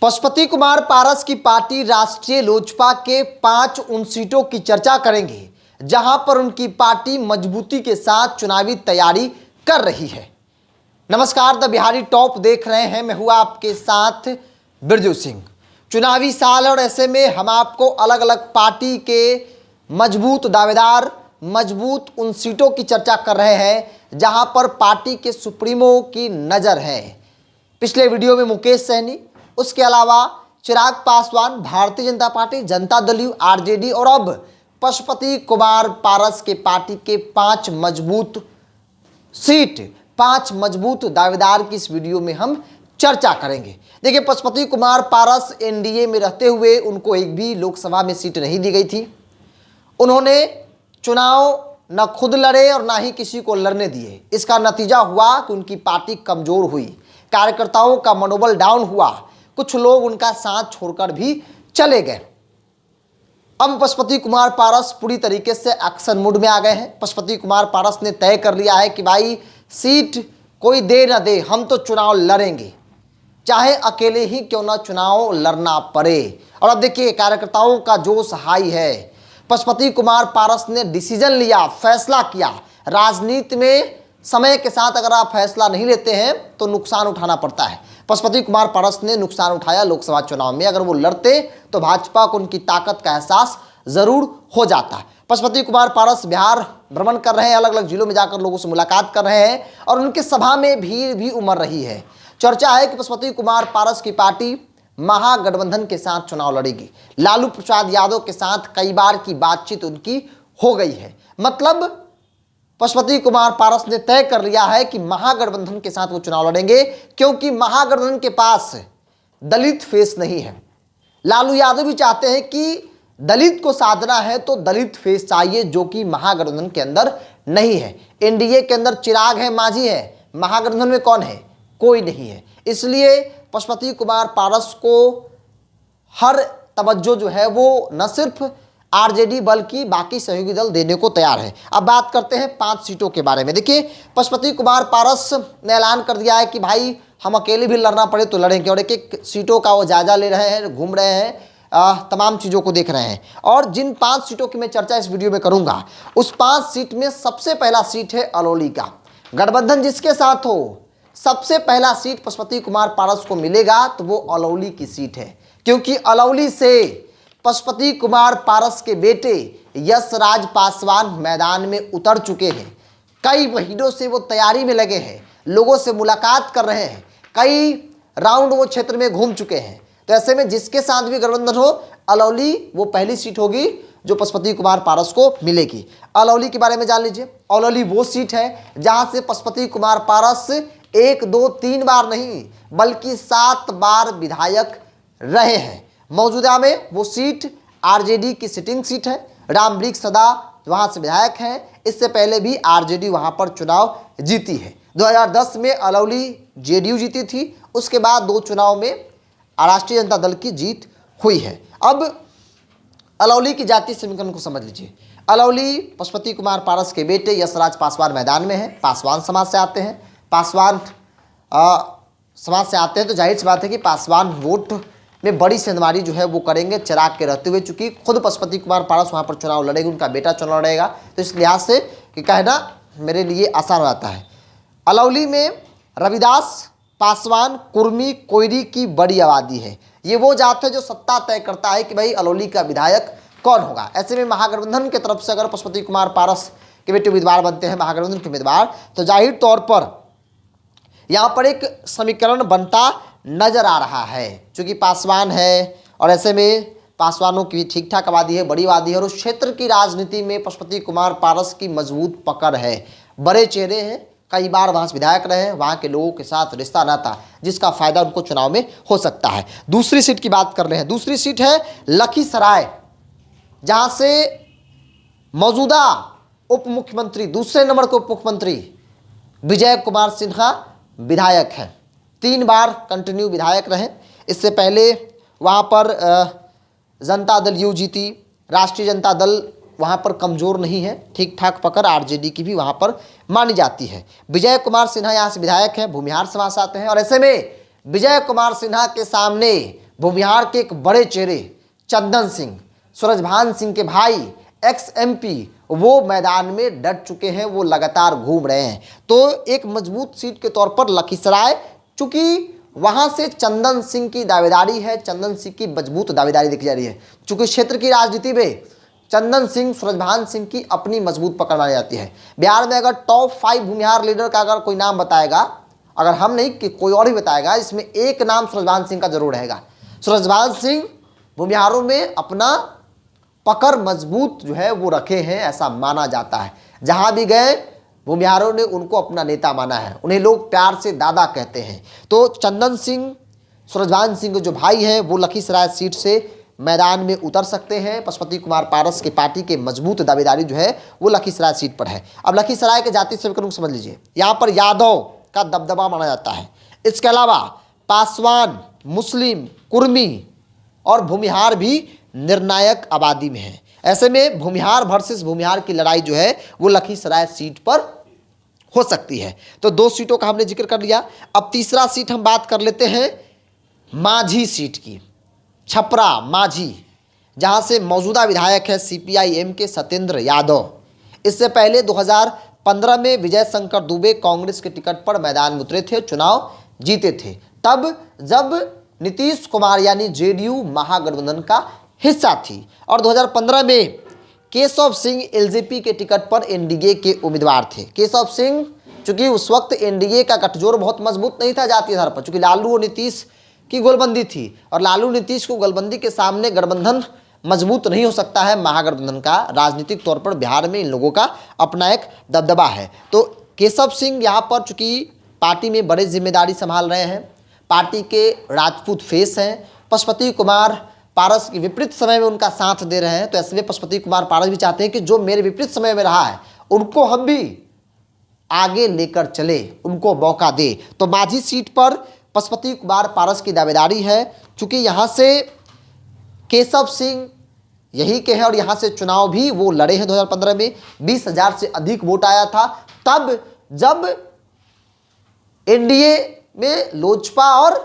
पशुपति कुमार पारस की पार्टी राष्ट्रीय लोजपा के 5 उन सीटों की चर्चा करेंगे जहां पर उनकी पार्टी मजबूती के साथ चुनावी तैयारी कर रही है। नमस्कार, द बिहारी टॉप देख रहे हैं। मैं हुआ आपके साथ बिरजू सिंह। चुनावी साल और ऐसे में हम आपको अलग अलग पार्टी के मजबूत दावेदार, मजबूत उन सीटों की चर्चा कर रहे हैं जहां पर पार्टी के सुप्रीमो की नज़र है। पिछले वीडियो में मुकेश सहनी, उसके अलावा Chirag Paswan, Bharatiya Janata party, Janata Dal you, RJD और अब पशुपति कुमार पारस के पार्टी के 5 मजबूत सीट, 5 मजबूत दावेदार की इस वीडियो में हम चर्चा करेंगे। देखिए, पशुपति कुमार पारस एनडीए में रहते हुए उनको एक भी लोकसभा में सीट नहीं दी गई थी। उन्होंने चुनाव न खुद लड़े और ना ही किसी को लड़ने दिए। इसका नतीजा हुआ कि उनकी पार्टी कमजोर हुई, कार्यकर्ताओं का मनोबल डाउन हुआ, कुछ लोग उनका साथ छोड़कर भी चले गए। अब पशुपति कुमार पारस पूरी तरीके से एक्शन मूड में आ गए हैं। पशुपति कुमार पारस ने तय कर लिया है कि भाई सीट कोई दे ना दे, हम तो चुनाव लड़ेंगे, चाहे अकेले ही क्यों ना चुनाव लड़ना पड़े। और अब देखिए, कार्यकर्ताओं का जोश हाई है। पशुपति कुमार पारस ने डिसीजन लिया, फैसला किया। राजनीति में समय के साथ अगर आप फैसला नहीं लेते हैं तो नुकसान उठाना पड़ता है। पशुपति कुमार पारस ने नुकसान उठाया लोकसभा चुनाव में। अगर वो लड़ते तो भाजपा को उनकी ताकत का एहसास जरूर हो जाता। पशुपति कुमार पारस बिहार भ्रमण कर रहे हैं, अलग अलग जिलों में जाकर लोगों से मुलाकात कर रहे हैं और उनकी सभा में भीड़ भी उमड़ रही है। चर्चा है कि पशुपति कुमार पारस की पार्टी महागठबंधन के साथ चुनाव लड़ेगी। लालू प्रसाद यादव के साथ कई बार की बातचीत उनकी हो गई है। मतलब पशुपति कुमार पारस ने तय कर लिया है कि महागठबंधन के साथ वो चुनाव लड़ेंगे, क्योंकि महागठबंधन के पास दलित फेस नहीं है। लालू यादव भी चाहते हैं कि दलित को साधना है तो दलित फेस चाहिए, जो कि महागठबंधन के अंदर नहीं है। एनडीए के अंदर चिराग है, मांझी है, महागठबंधन में कौन है? कोई नहीं है। इसलिए पशुपति कुमार पारस को हर तवज्जो जो है वो न सिर्फ आरजेडी बल्कि बाकी सहयोगी दल देने को तैयार है। अब बात करते हैं 5 सीटों के बारे में। देखिए, पशुपति कुमार पारस ने ऐलान कर दिया है कि भाई हम अकेले भी लड़ना पड़े तो लड़ेंगे और एक एक सीटों का वो जायजा ले रहे हैं, घूम रहे हैं, तमाम चीज़ों को देख रहे हैं। और जिन 5 सीटों की मैं चर्चा इस वीडियो में करूंगा, उस 5 सीट में सबसे पहला सीट है अलौली का। गठबंधन जिसके साथ हो, सबसे पहला सीट पशुपति कुमार पारस को मिलेगा तो वो अलौली की सीट है, क्योंकि अलौली से पशुपति कुमार पारस के बेटे यशराज पासवान मैदान में उतर चुके हैं। कई महीनों से वो तैयारी में लगे हैं, लोगों से मुलाकात कर रहे हैं, कई राउंड वो क्षेत्र में घूम चुके हैं। तो ऐसे में जिसके साथ भी गठबंधन हो, अलौली वो पहली सीट होगी जो पशुपति कुमार पारस को मिलेगी। अलौली के बारे में जान लीजिए। अलौली वो सीट है जहां से पशुपति कुमार पारस 1, 2, 3 बार नहीं बल्कि 7 बार विधायक रहे हैं। मौजूदा में वो सीट आरजेडी की सिटिंग सीट है। रामवृक्ष सदा वहां से विधायक हैं। इससे पहले भी आरजेडी वहां पर चुनाव जीती है। 2010 में अलौली जेडीयू जीती थी। उसके बाद 2 चुनाव में राष्ट्रीय जनता दल की जीत हुई है। अब अलौली की जातीय समीकरण को समझ लीजिए। अलौली पशुपति कुमार पारस के बेटे यशराज पासवान मैदान में है। पासवान समाज से आते हैं। पासवान समाज से आते हैं तो जाहिर सी बात है कि पासवान वोट में बड़ी सेंधमारी जो है वो करेंगे चिराग के रहते हुए। चूंकि खुद पशुपति कुमार पारस वहाँ पर चुनाव लड़ेंगे, उनका बेटा चुनाव लड़ेगा, तो इस लिहाज से कि कहना मेरे लिए आसान हो जाता है। अलौली में रविदास, पासवान, कुर्मी, कोयरी की बड़ी आबादी है। ये वो जात है जो सत्ता तय करता है कि भाई अलौली का विधायक कौन होगा। ऐसे में महागठबंधन की तरफ से अगर पशुपति कुमार पारस के बेटे उम्मीदवार बनते हैं, महागठबंधन के उम्मीदवार, तो जाहिर तौर पर यहाँ पर एक समीकरण बनता नजर आ रहा है। चूँकि पासवान है और ऐसे में पासवानों की ठीक ठाक आबादी है, बड़ी आबादी है और उस क्षेत्र की राजनीति में पशुपति कुमार पारस की मजबूत पकड़ है। बड़े चेहरे हैं, कई बार वहाँ से विधायक रहे हैं, वहाँ के लोगों के साथ रिश्ता नाता, जिसका फायदा उनको चुनाव में हो सकता है। दूसरी सीट की बात कर रहे हैं। दूसरी सीट है लखीसराय, जहाँ से मौजूदा उप मुख्यमंत्री, दूसरे नंबर के उप मुख्यमंत्री विजय कुमार सिन्हा विधायक हैं। 3 बार कंटिन्यू विधायक रहे। इससे पहले वहाँ पर जनता दल यू जीती। राष्ट्रीय जनता दल वहाँ पर कमज़ोर नहीं है, ठीक ठाक पकड़ आरजेडी की भी वहाँ पर मानी जाती है। विजय कुमार सिन्हा यहाँ से विधायक हैं, भूमिहार समाज से आते हैं और ऐसे में विजय कुमार सिन्हा के सामने भूमिहार के एक बड़े चेहरे चंदन सिंह, सूरजभान सिंह के भाई एक्स एमपी, वो मैदान में डट चुके हैं, वो लगातार घूम रहे हैं। तो एक मजबूत सीट के तौर पर लखीसराय, चूंकि वहां से चंदन सिंह की दावेदारी है, चंदन सिंह की मजबूत दावेदारी देखी जा रही है। चूंकि क्षेत्र की राजनीति में चंदन सिंह, सूरजभान सिंह की अपनी मजबूत पकड़ मानी जाती है। बिहार में अगर टॉप 5 भूमिहार लीडर का अगर कोई नाम बताएगा, अगर हम नहीं कि कोई और ही बताएगा, इसमें एक नाम सूरजभान सिंह का जरूर रहेगा। सूरजभान सिंह भूमिहारों में अपना पकड़ मजबूत जो है वो रखे हैं, ऐसा माना जाता है। जहां भी गए भूमिहारों ने उनको अपना नेता माना है, उन्हें लोग प्यार से दादा कहते हैं। तो चंदन सिंह, सूरजभान सिंह के जो भाई हैं वो लखीसराय सीट से मैदान में उतर सकते हैं। पशुपति कुमार पारस की पार्टी के मजबूत दावेदारी जो है वो लखीसराय सीट पर है। अब लखीसराय के जातीय समीकरण समझ लीजिए, यहाँ पर यादव का दबदबा माना जाता है। इसके अलावा पासवान, मुस्लिम, कुर्मी और भूमिहार भी निर्णायक आबादी में है। ऐसे में भूमिहार वर्सेस भूमिहार की लड़ाई जो है वो लखीसराय सीट पर हो सकती है। तो 2 सीटों का हमने जिक्र कर लिया। अब तीसरा सीट हम बात कर लेते हैं माझी सीट की, छपरा माझी, जहां से मौजूदा विधायक है सीपीआईएम के सत्येंद्र यादव। इससे पहले 2015 में विजय शंकर दुबे कांग्रेस के टिकट पर मैदान में उतरे थे, चुनाव जीते थे, तब जब नीतीश कुमार यानी जेडीयू महागठबंधन का हिस्सा थी। और 2015 में केशव सिंह एलजेपी के टिकट पर एनडीए के उम्मीदवार थे। केशव सिंह, चूंकि उस वक्त एनडीए का गठजोड़ बहुत मजबूत नहीं था जातीय आधार पर, चूंकि लालू और नीतीश की गोलबंदी थी और लालू नीतीश को गोलबंदी के सामने गठबंधन मजबूत नहीं हो सकता है महागठबंधन का। राजनीतिक तौर पर बिहार में इन लोगों का अपना एक दबदबा है। तो केशव सिंह यहाँ पर चूंकि पार्टी में बड़ी जिम्मेदारी संभाल रहे हैं, पार्टी के राजपूत फेस हैं, पशुपति कुमार पारस के विपरीत समय में उनका साथ दे रहे हैं। तो ऐसे में पशुपति कुमार पारस भी चाहते हैं कि जो मेरे विपरीत समय में रहा है उनको हम भी आगे लेकर चले, उनको मौका दे। तो माझी सीट पर पशुपति कुमार पारस की दावेदारी है। चूंकि यहाँ से केशव सिंह यही के हैं और यहाँ से चुनाव भी वो लड़े हैं 2015 में, 20,000 से अधिक वोट आया था। तब जब एनडीए में लोजपा और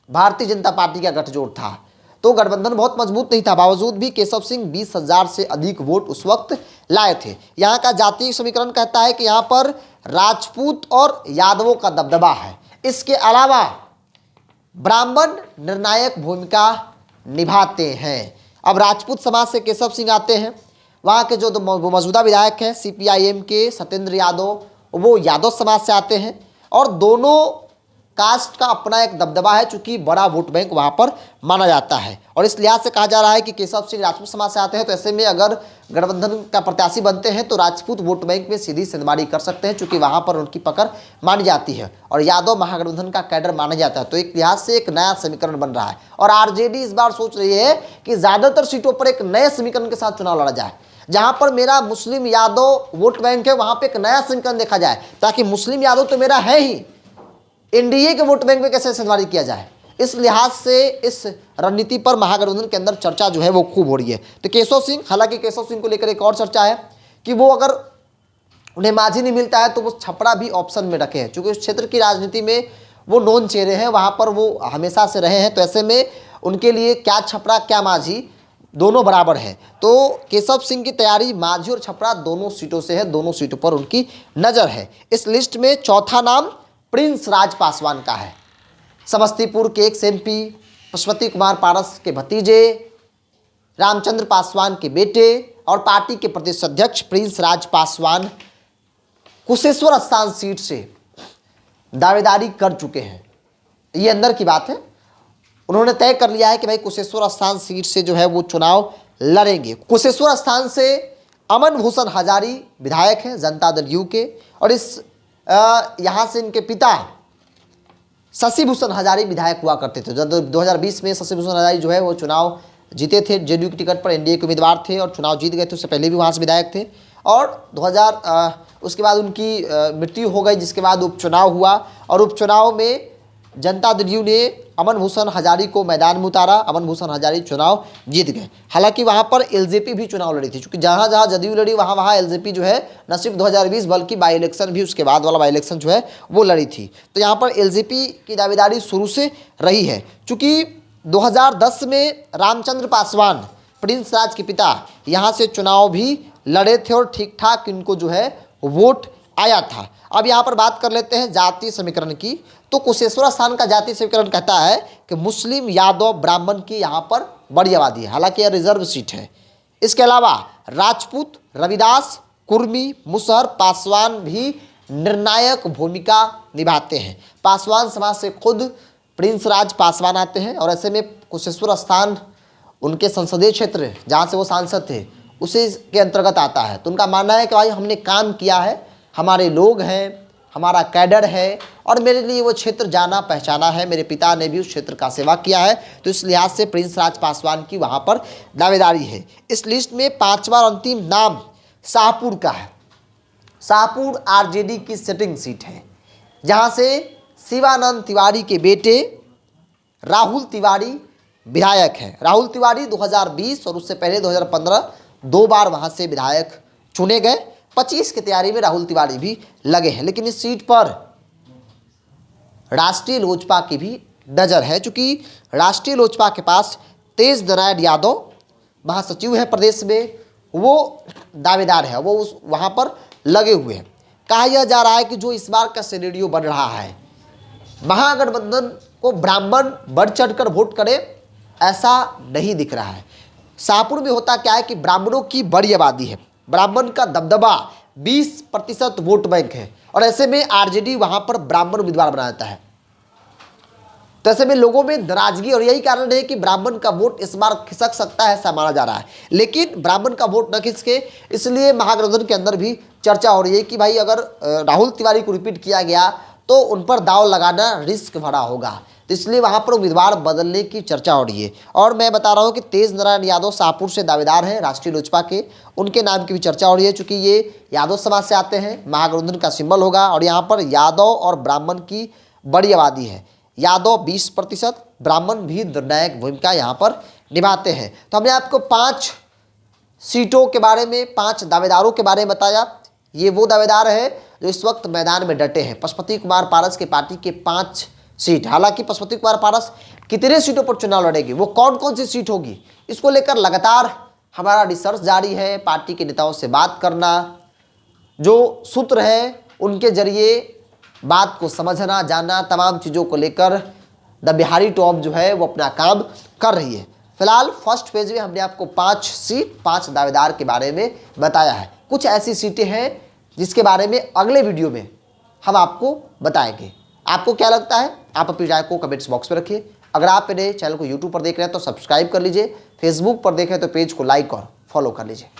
भारतीय जनता पार्टी का गठजोड़ था, तो गठबंधन बहुत मजबूत नहीं था, बावजूद भी केशव सिंह 20,000 से अधिक वोट उस वक्त लाए थे। यहाँ का जातीय समीकरण कहता है कि यहाँ पर राजपूत और यादवों का दबदबा है। इसके अलावा ब्राह्मण निर्णायक भूमिका निभाते हैं। अब राजपूत समाज से केशव सिंह आते हैं, वहाँ के जो मौजूदा विधायक हैं सीपीआईएम के सत्येंद्र यादव, वो यादव समाज से आते हैं और दोनों कास्ट का अपना एक दबदबा है, चूंकि बड़ा वोट बैंक वहाँ पर माना जाता है। और इस लिहाज से कहा जा रहा है कि केशव सिंह राजपूत समाज से आते हैं, तो ऐसे में अगर गठबंधन का प्रत्याशी बनते हैं तो राजपूत वोट बैंक में सीधी सिंधमारी कर सकते हैं, चूंकि वहाँ पर उनकी पकड़ मानी जाती है और यादव महागठबंधन का कैडर माना जाता है। तो एक लिहाज से एक नया समीकरण बन रहा है और आरजेडी इस बार सोच रही है कि ज़्यादातर सीटों पर एक नए समीकरण के साथ चुनाव लड़ा जाए। जहां पर मेरा मुस्लिम यादव वोट बैंक है वहां पे एक नया समीकरण देखा जाए, ताकि मुस्लिम यादव तो मेरा है ही, एनडीए के वोट बैंक में कैसे सिंधमारी किया जाए। इस लिहाज से इस रणनीति पर महागठबंधन के अंदर चर्चा जो है वो खूब हो रही है। तो केशव सिंह, हालांकि केशव सिंह को लेकर एक और चर्चा है कि वो अगर उन्हें माझी नहीं मिलता है तो वो छपरा भी ऑप्शन में रखे हैं, क्योंकि उस क्षेत्र की राजनीति में वो नोन चेहरे हैं, वहाँ पर वो हमेशा से रहे हैं। तो ऐसे में उनके लिए क्या छपरा क्या माझी दोनों बराबर है। तो केशव सिंह की तैयारी माझी और छपरा दोनों सीटों से है, दोनों सीटों पर उनकी नज़र है। इस लिस्ट में चौथा नाम प्रिंस राज पासवान का है। समस्तीपुर के एक्स एमपी, पशुपति कुमार पारस के भतीजे, रामचंद्र पासवान के बेटे और पार्टी के प्रदेश अध्यक्ष प्रिंस राज पासवान कुशेश्वर स्थान सीट से दावेदारी कर चुके हैं। ये अंदर की बात है, उन्होंने तय कर लिया है कि भाई कुशेश्वर स्थान सीट से जो है वो चुनाव लड़ेंगे। कुशेश्वर स्थान से अमन भूषण हजारी विधायक हैं जनता दल यू के, और इस यहाँ से इनके पिता शशि भूषण हजारी विधायक हुआ करते थे। 2020 में शशि भूषण हजारी जो है वो चुनाव जीते थे, जेडीयू की टिकट पर एनडीए के उम्मीदवार थे और चुनाव जीत गए थे। उससे पहले भी वहाँ से विधायक थे और उसके बाद उनकी मृत्यु हो गई, जिसके बाद उपचुनाव हुआ और उपचुनाव में जनता दल यू ने अमन भूषण हजारी को मैदान में उतारा। अमन भूषण हजारी चुनाव जीत गए। हालांकि वहाँ पर एलजेपी भी चुनाव लड़ी थी, क्योंकि जहाँ जहाँ जदयू लड़ी वहाँ एलजेपी जो है न सिर्फ 2020 बल्कि बाई इलेक्शन भी, उसके बाद वाला बाई इलेक्शन जो है वो लड़ी थी। तो यहाँ पर एलजेपी की दावेदारी शुरू से रही है। चूँकि 2010 में रामचंद्र पासवान, प्रिंस राज के पिता, यहाँ से चुनाव भी लड़े थे और ठीक ठाक इनको जो है वोट आया था। अब यहाँ पर बात कर लेते हैं जातीय समीकरण की। तो कुशेश्वर स्थान का जातीय समीकरण कहता है कि मुस्लिम, यादव, ब्राह्मण की यहाँ पर बड़ी आबादी है, हालांकि यह रिजर्व सीट है। इसके अलावा राजपूत, रविदास, कुर्मी, मुसहर, पासवान भी निर्णायक भूमिका निभाते हैं। पासवान समाज से खुद प्रिंस राज पासवान आते हैं और ऐसे में कुशेश्वर स्थान उनके संसदीय क्षेत्र जहाँ से वो सांसद थे उसी के अंतर्गत आता है। तो उनका मानना है कि भाई हमने काम किया है, हमारे लोग हैं, हमारा कैडर है और मेरे लिए वो क्षेत्र जाना पहचाना है, मेरे पिता ने भी उस क्षेत्र का सेवा किया है, तो इस लिहाज से प्रिंस राज पासवान की वहाँ पर दावेदारी है। इस लिस्ट में 5वां और अंतिम नाम शाहपुर का है। शाहपुर आरजेडी की सिटिंग सीट है, जहाँ से शिवानंद तिवारी के बेटे राहुल तिवारी विधायक हैं। राहुल तिवारी 2020 और उससे पहले 2015 2 बार वहाँ से विधायक चुने गए। 25 की तैयारी में राहुल तिवारी भी लगे हैं, लेकिन इस सीट पर राष्ट्रीय लोजपा की भी नज़र है, चूँकि राष्ट्रीय लोजपा के पास तेज नारायण यादव महासचिव है प्रदेश में, वो दावेदार है, वो वहाँ पर लगे हुए हैं। कहा यह जा रहा है कि जो इस बार का सिनेरियो बन रहा है, महागठबंधन को ब्राह्मण बढ़ चढ़कर वोट करे, ऐसा नहीं दिख रहा है। शाहपुर में होता क्या है कि ब्राह्मणों की बड़ी आबादी है, ब्राह्मण का दबदबा 20% वोट बैंक है और ऐसे में आरजेडी वहां पर ब्राह्मण उम्मीदवार बनाता है। तो ऐसे में लोगों में नाराजगी और यही कारण है कि ब्राह्मण का वोट इस बार खिसक सकता है, ऐसा माना जा रहा है। लेकिन ब्राह्मण का वोट न खिसके, इसलिए महागठबंधन के अंदर भी चर्चा हो रही है कि भाई अगर राहुल तिवारी को रिपीट किया गया तो उन पर दाव लगाना रिस्क भरा होगा, तो इसलिए वहाँ पर उम्मीदवार बदलने की चर्चा हो रही है। और मैं बता रहा हूँ कि तेज नारायण यादव शाहपुर से दावेदार हैं राष्ट्रीय लोजपा के, उनके नाम की भी चर्चा हो रही है, चूँकि ये यादव समाज से आते हैं, महागठबंधन का सिंबल होगा और यहाँ पर यादव और ब्राह्मण की बड़ी आबादी है। यादव 20%, ब्राह्मण भी निर्णायक भूमिका यहाँ पर निभाते हैं। तो हमने आपको 5 सीटों के बारे में, 5 दावेदारों के बारे में बताया। ये वो दावेदार है जो इस वक्त मैदान में डटे हैं। पशुपति कुमार पारस के पार्टी के 5 सीट, हालांकि पशुपति कुमार पारस कितने सीटों पर चुनाव लड़ेगी, वो कौन कौन सी सीट होगी, इसको लेकर लगातार हमारा रिसर्च जारी है। पार्टी के नेताओं से बात करना, जो सूत्र है उनके जरिए बात को समझना, जानना, तमाम चीज़ों को लेकर द बिहारी टॉप जो है वो अपना काम कर रही है। फिलहाल फर्स्ट पेज में हमने आपको 5 सीट, 5 दावेदार के बारे में बताया है। कुछ ऐसी सीटें हैं जिसके बारे में अगले वीडियो में हम आपको बताएंगे। आपको क्या लगता है, आप अपनी राय को कमेंट्स बॉक्स में रखिए। अगर आप मेरे चैनल को यूट्यूब पर देख रहे हैं तो सब्सक्राइब कर लीजिए, फेसबुक पर देख रहे हैं तो पेज को लाइक और फॉलो कर लीजिए।